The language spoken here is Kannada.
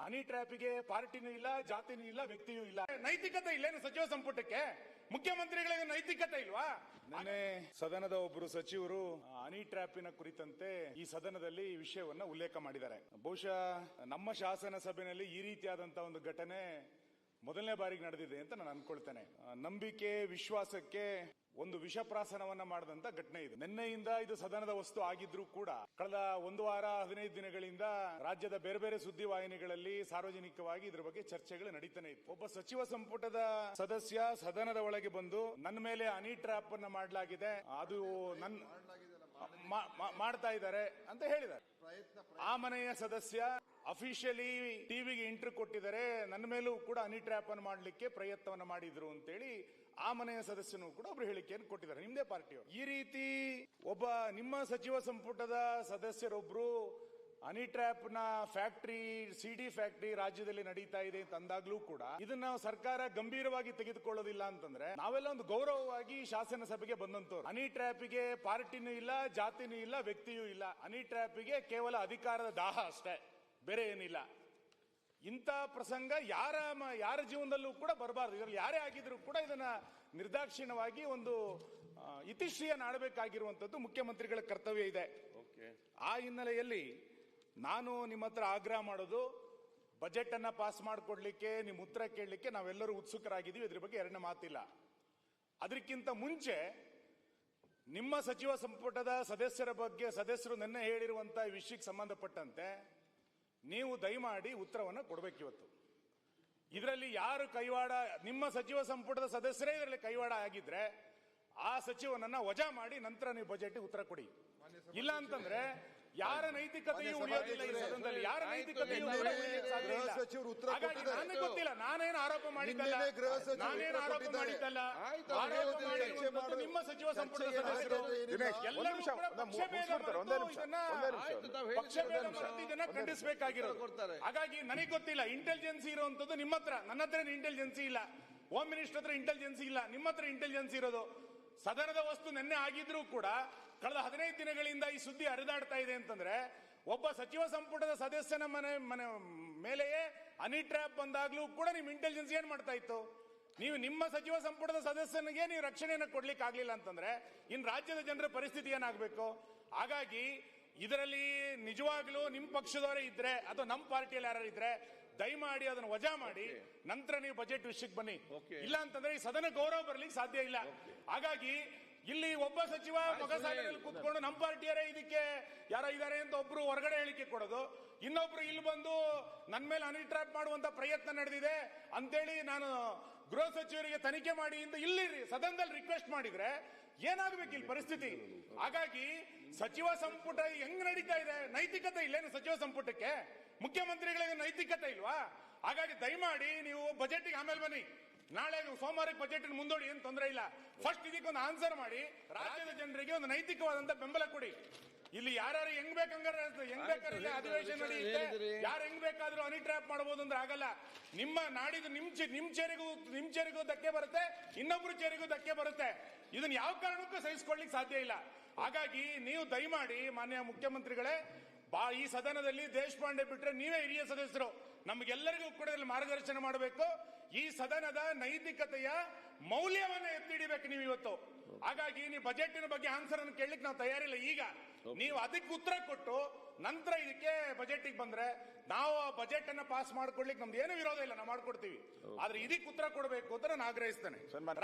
ಹನಿ ಟ್ರ್ಯಾಪಿಗೆ ಪಾರ್ಟಿನೂ ಇಲ್ಲ, ಜಾತಿನೂ ಇಲ್ಲ, ವ್ಯಕ್ತಿಯೂ ಇಲ್ಲ. ನೈತಿಕತೆ ಇಲ್ಲೇನು ಸಚಿವ ಸಂಪುಟಕ್ಕೆ? ಮುಖ್ಯಮಂತ್ರಿಗಳಿಗೆ ನೈತಿಕತೆ ಇಲ್ವಾ? ನಿನ್ನೆ ಸದನದ ಒಬ್ಬರು ಸಚಿವರು ಹನಿ ಟ್ರ್ಯಾಪಿನ ಕುರಿತಂತೆ ಈ ಸದನದಲ್ಲಿ ಈ ವಿಷಯವನ್ನ ಉಲ್ಲೇಖ ಮಾಡಿದ್ದಾರೆ. ಬಹುಶಃ ನಮ್ಮ ಶಾಸನ ಸಭೆಯಲ್ಲಿ ಈ ರೀತಿಯಾದಂತಹ ಒಂದು ಘಟನೆ ಮೊದಲನೇ ಬಾರಿಗೆ ನಡೆದಿದೆ ಅಂತ ನಾನು ಅನ್ಕೊಳ್ತೇನೆ. ನಂಬಿಕೆ, ವಿಶ್ವಾಸಕ್ಕೆ ಒಂದು ವಿಷಪ್ರಾಸನವನ್ನ ಮಾಡಿದಂತ ಘಟನೆ ಇದು. ನಿನ್ನೆಯಿಂದ ಇದು ಸದನದ ವಸ್ತು ಆಗಿದ್ರೂ ಕೂಡ ಕಳೆದ 1 ವಾರ 15 ದಿನಗಳಿಂದ ರಾಜ್ಯದ ಬೇರೆ ಬೇರೆ ಸುದ್ದಿವಾಹಿನಿಗಳಲ್ಲಿ ಸಾರ್ವಜನಿಕವಾಗಿ ಇದ್ರ ಬಗ್ಗೆ ಚರ್ಚೆಗಳು ನಡೀತಾನೆ ಇತ್ತು. ಒಬ್ಬ ಸಚಿವ ಸಂಪುಟದ ಸದಸ್ಯ ಸದನದ ಒಳಗೆ ಬಂದು ನನ್ನ ಮೇಲೆ ಹನಿ ಟ್ರ್ಯಾಪ್ ಅನ್ನ ಮಾಡಲಾಗಿದೆ, ಅದು ಮಾಡ್ತಾ ಇದ್ದಾರೆ ಅಂತ ಹೇಳಿದ್ದಾರೆ. ಆ ಮನೆಯ ಸದಸ್ಯ ಅಫಿಷಿಯಲಿ ಟಿವಿಗೆ ಇಂಟರ್ವ್ಯೂ ಕೊಟ್ಟಿದ್ದಾರೆ, ನನ್ನ ಮೇಲೂ ಕೂಡ ಹನಿ ಟ್ರ್ಯಾಪ್ ಅನ್ನು ಮಾಡಲಿಕ್ಕೆ ಪ್ರಯತ್ನವನ್ನ ಮಾಡಿದ್ರು ಅಂತೇಳಿ ಆ ಮನೆಯ ಸದಸ್ಯನು ಕೂಡ ಒಬ್ರು ಹೇಳಿಕೆಯನ್ನು ಕೊಟ್ಟಿದ್ದಾರೆ, ನಿಮ್ದೇ ಪಾರ್ಟಿಯವರು. ಈ ರೀತಿ ಒಬ್ಬ ನಿಮ್ಮ ಸಚಿವ ಸಂಪುಟದ ಸದಸ್ಯರೊಬ್ರು ಹನಿ ಟ್ರ್ಯಾಪ್ ನ ಫ್ಯಾಕ್ಟರಿ, ಸಿಡಿ ಫ್ಯಾಕ್ಟರಿ ರಾಜ್ಯದಲ್ಲಿ ನಡೀತಾ ಇದೆ ಅಂತ ಅಂದಾಗ್ಲೂ ಕೂಡ ಇದನ್ನ ಸರ್ಕಾರ ಗಂಭೀರವಾಗಿ ತೆಗೆದುಕೊಳ್ಳೋದಿಲ್ಲ ಅಂತಂದ್ರೆ ನಾವೆಲ್ಲ ಒಂದು ಗೌರವವಾಗಿ ಶಾಸನ ಸಭೆಗೆ ಬಂದಂತವ್ರು. ಹನಿ ಟ್ರ್ಯಾಪಿಗೆ ಪಾರ್ಟಿನೂ ಇಲ್ಲ, ಜಾತಿನೂ ಇಲ್ಲ, ವ್ಯಕ್ತಿಯೂ ಇಲ್ಲ. ಹನಿ ಟ್ರ್ಯಾಪಿಗೆ ಕೇವಲ ಅಧಿಕಾರದ ದಾಹ ಅಷ್ಟೇ, ಬೇರೆ ಏನಿಲ್ಲ. ಇಂಥ ಪ್ರಸಂಗ ಯಾರ ಜೀವನದಲ್ಲೂ ಕೂಡ ಬರಬಾರದು. ಇದರಲ್ಲಿ ಯಾರೇ ಆಗಿದ್ರು ಕೂಡ ಇದನ್ನ ನಿರ್ದಾಕ್ಷಿಣ್ಯವಾಗಿ ಒಂದು ಇತಿಶ್ರೀಯನ್ನು ಆಡಬೇಕಾಗಿರುವಂತದ್ದು ಮುಖ್ಯಮಂತ್ರಿಗಳ ಕರ್ತವ್ಯ ಇದೆ. ಆ ಹಿನ್ನೆಲೆಯಲ್ಲಿ ನಾನು ನಿಮ್ಮ ಹತ್ರ ಆಗ್ರಹ ಮಾಡೋದು, ಬಜೆಟ್ ಅನ್ನ ಪಾಸ್ ಮಾಡಿಕೊಡ್ಲಿಕ್ಕೆ, ನಿಮ್ಮ ಉತ್ತರ ಕೇಳಲಿಕ್ಕೆ ನಾವೆಲ್ಲರೂ ಉತ್ಸುಕರಾಗಿದ್ದೀವಿ, ಇದ್ರ ಬಗ್ಗೆ ಎರಡನೇ ಮಾತಿಲ್ಲ. ಅದಕ್ಕಿಂತ ಮುಂಚೆ ನಿಮ್ಮ ಸಚಿವ ಸಂಪುಟದ ಸದಸ್ಯರ ಬಗ್ಗೆ ಸದಸ್ಯರು ನಿನ್ನೆ ಹೇಳಿರುವಂತಹ ವಿಷಯಕ್ಕೆ ಸಂಬಂಧಪಟ್ಟಂತೆ ನೀವು ದಯಮಾಡಿ ಉತ್ತರವನ್ನು ಕೊಡಬೇಕು. ಇವತ್ತು ಇದರಲ್ಲಿ ಯಾರು ಕೈವಾಡ, ನಿಮ್ಮ ಸಚಿವ ಸಂಪುಟದ ಸದಸ್ಯರೇ ಇದರಲ್ಲಿ ಕೈವಾಡ ಆಗಿದ್ರೆ ಆ ಸಚಿವನನ್ನ ವಜಾ ಮಾಡಿ ನಂತರ ನೀವು ಬಜೆಟ್ ಉತ್ತರ ಕೊಡಿ. ಇಲ್ಲ ಅಂತಂದ್ರೆ ಯಾರ ನೈತಿಕತೆಯೂ ಉಳಿಯೋದಿಲ್ಲ ಈ ಸದನದಲ್ಲಿ, ಯಾರ ನೈತಿಕತೆಯೂ ನನಗೆ ಗೊತ್ತಿಲ್ಲ. ನಾನೇನು ಆರೋಪ ಮಾಡಿದ್ದಲ್ಲ, ನಿಮ್ಮ ಸಚಿವ ಸಂಪುಟದ ಸದಸ್ಯರು ಎಲ್ಲರೂ ಇದನ್ನ ಖಂಡಿಸಬೇಕಾಗಿರೋದು. ಹಾಗಾಗಿ ನನಗೆ ಗೊತ್ತಿಲ್ಲ, ಇಂಟೆಲಿಜೆನ್ಸಿ ಇರುವಂತದ್ದು ನಿಮ್ಮ ಹತ್ರ, ನನ್ನ ಹತ್ರ ಇಂಟೆಲಿಜೆನ್ಸಿ ಇಲ್ಲ, ಹೋಮ್ ಮಿನಿಸ್ಟರ್ ಹತ್ರ ಇಂಟೆಲಿಜೆನ್ಸಿ ಇಲ್ಲ, ನಿಮ್ಮ ಹತ್ರ ಇಂಟೆಲಿಜೆನ್ಸಿ ಇರೋದು. ಸದನದ ವಸ್ತು ನಿನ್ನೆ ಆಗಿದ್ರೂ ಕೂಡ ಕಳೆದ 15 ದಿನಗಳಿಂದ ಈ ಸುದ್ದಿ ಹರಿದಾಡ್ತಾ ಇದೆ ಅಂತಂದ್ರೆ ಒಬ್ಬ ಸಚಿವ ಸಂಪುಟದ ಸದಸ್ಯನ ಮನೆ ಮೇಲೆಯೇ ಹನಿ ಟ್ರ್ಯಾಪ್ ಬಂದಾಗ್ಲೂ ಕೂಡ ನಿಮ್ ಇಂಟೆಲಿಜೆನ್ಸ್ ಏನ್ ಮಾಡ್ತಾ ಇತ್ತು? ನೀವು ನಿಮ್ಮ ಸಚಿವ ಸಂಪುಟದ ಸದಸ್ಯನಿಗೆ ನೀವು ರಕ್ಷಣೆಯನ್ನು ಕೊಡ್ಲಿಕ್ಕೆ ಆಗ್ಲಿಲ್ಲ ಅಂತಂದ್ರೆ ಇನ್ ರಾಜ್ಯದ ಜನರ ಪರಿಸ್ಥಿತಿ ಏನಾಗಬೇಕು? ಹಾಗಾಗಿ ಇದರಲ್ಲಿ ನಿಜವಾಗ್ಲೂ ನಿಮ್ ಪಕ್ಷದವರೇ ಇದ್ರೆ ಅಥವಾ ನಮ್ಮ ಪಾರ್ಟಿಯಲ್ಲಿ ಯಾರು ಇದ್ರೆ ದಯಮಾಡಿ ಅದನ್ನು ವಜಾ ಮಾಡಿ ನಂತರ ನೀವು ಬಜೆಟ್ ವಿಷಯಕ್ಕೆ ಬನ್ನಿ. ಇಲ್ಲ ಅಂತಂದ್ರೆ ಈ ಸದನ ಗೌರವ ಬರ್ಲಿಕ್ಕೆ ಸಾಧ್ಯ ಇಲ್ಲ. ಹಾಗಾಗಿ ಇಲ್ಲಿ ಒಬ್ಬ ಸಚಿವ ಮೊಗಸಾಲೆಯಲ್ಲಿ ಕೂತ್ಕೊಂಡು ನಮ್ಮ ಪಾರ್ಟಿಯರೇ ಇದಕ್ಕೆ ಯಾರೋ ಇದಾರೆ ಅಂತ ಒಬ್ರು ಹೊರಗಡೆ ಹೇಳಿಕೆ ಕೊಡೋದು, ಇನ್ನೊಬ್ರು ಇಲ್ಲಿ ಬಂದು ನನ್ನ ಮೇಲೆ ಹನಿ ಟ್ರ್ಯಾಪ್ ಮಾಡುವಂತ ಪ್ರಯತ್ನ ನಡೆದಿದೆ ಅಂತೇಳಿ ನಾನು ಗೃಹ ಸಚಿವರಿಗೆ ತನಿಖೆ ಮಾಡಿ ಅಂತ ಇಲ್ಲಿ ಸದನದಲ್ಲಿ ರಿಕ್ವೆಸ್ಟ್ ಮಾಡಿದ್ರೆ ಏನಾಗಬೇಕು ಇಲ್ಲಿ ಪರಿಸ್ಥಿತಿ? ಹಾಗಾಗಿ ಸಚಿವ ಸಂಪುಟ ಹೆಂಗ್ ನಡೀತಾ ಇದೆ? ನೈತಿಕತೆ ಇಲ್ಲೇನು ಸಚಿವ ಸಂಪುಟಕ್ಕೆ? ಮುಖ್ಯಮಂತ್ರಿಗಳಿಗೆ ನೈತಿಕತೆ ಇಲ್ವಾ? ಹಾಗಾಗಿ ದಯಮಾಡಿ ನೀವು ಬಜೆಟ್ಗೆ ಆಮೇಲೆ ಬನ್ನಿ, ನಾಳೆ ಸೋಮವಾರಕ್ಕೆ ಬಜೆಟ್ ಮುಂದೂಡಿ, ಏನು ತೊಂದರೆ ಇಲ್ಲ. ಫಸ್ಟ್ ಇದಕ್ಕೊಂದು ಆನ್ಸರ್ ಮಾಡಿ ರಾಜ್ಯದ ಜನರಿಗೆ ಒಂದು ನೈತಿಕವಾದಂತ ಬೆಂಬಲ ಕೊಡಿ. ಇಲ್ಲಿ ಯಾರು ಹೆಂಗ್ ಬೇಕಾದ್ರೆ ಅಧಿವೇಶನ ನಡೆಯುತ್ತೆ, ಯಾರು ಹೆಂಗ್ ಬೇಕಾದ್ರೂ ಹನಿ ಟ್ರ್ಯಾಪ್ ಮಾಡಬಹುದು ಅಂದ್ರೆ ಆಗಲ್ಲ. ನಿಮ್ಮ ನಾಡಿದು ನಿಮ್ ಚೇರಿಗೂ ಧಕ್ಕೆ ಬರುತ್ತೆ, ಇನ್ನೊಬ್ರು ಚೇರಿಗೂ ಧಕ್ಕೆ ಬರುತ್ತೆ. ಇದನ್ನ ಯಾವ ಕಾರಣಕ್ಕೂ ಸಹಿಸಿಕೊಳ್ಳಿಕ್ ಸಾಧ್ಯ ಇಲ್ಲ. ಹಾಗಾಗಿ ನೀವು ದಯಮಾಡಿ ಮಾನ್ಯ ಮುಖ್ಯಮಂತ್ರಿಗಳೇ, ಈ ಸದನದಲ್ಲಿ ದೇಶಪಾಂಡೆ ಬಿಟ್ರೆ ನೀವೇ ಹಿರಿಯ ಸದಸ್ಯರು, ನಮಗೆಲ್ಲರಿಗೂ ಕೂಡ ಮಾರ್ಗದರ್ಶನ ಮಾಡಬೇಕು. ಈ ಸದನದ ನೈತಿಕತೆಯ ಮೌಲ್ಯವನ್ನ ಎತ್ತಿಡಿಬೇಕು ನೀವು ಇವತ್ತು. ಹಾಗಾಗಿ ನೀವು ಬಜೆಟಿನ ಬಗ್ಗೆ ಆನ್ಸರ್ ಅನ್ನು ಕೇಳಲಿಕ್ಕೆ ನಾವು ತಯಾರಿಲ್ಲ. ಈಗ ನೀವು ಅದಕ್ಕೆ ಉತ್ತರ ಕೊಟ್ಟು ನಂತರ ಇದಕ್ಕೆ ಬಜೆಟ್ ಬಂದ್ರೆ ನಾವು ಆ ಬಜೆಟ್ ಅನ್ನ ಪಾಸ್ ಮಾಡ್ಕೊಡ್ಲಿಕ್ಕೆ ನಮ್ದು ಏನು ವಿರೋಧ ಇಲ್ಲ, ನಾವು ಮಾಡ್ಕೊಡ್ತೀವಿ. ಆದ್ರೆ ಇದಕ್ಕೆ ಉತ್ತರ ಕೊಡಬೇಕು ಅಂತ ನಾನು ಆಗ್ರಹಿಸ್ತೇನೆ.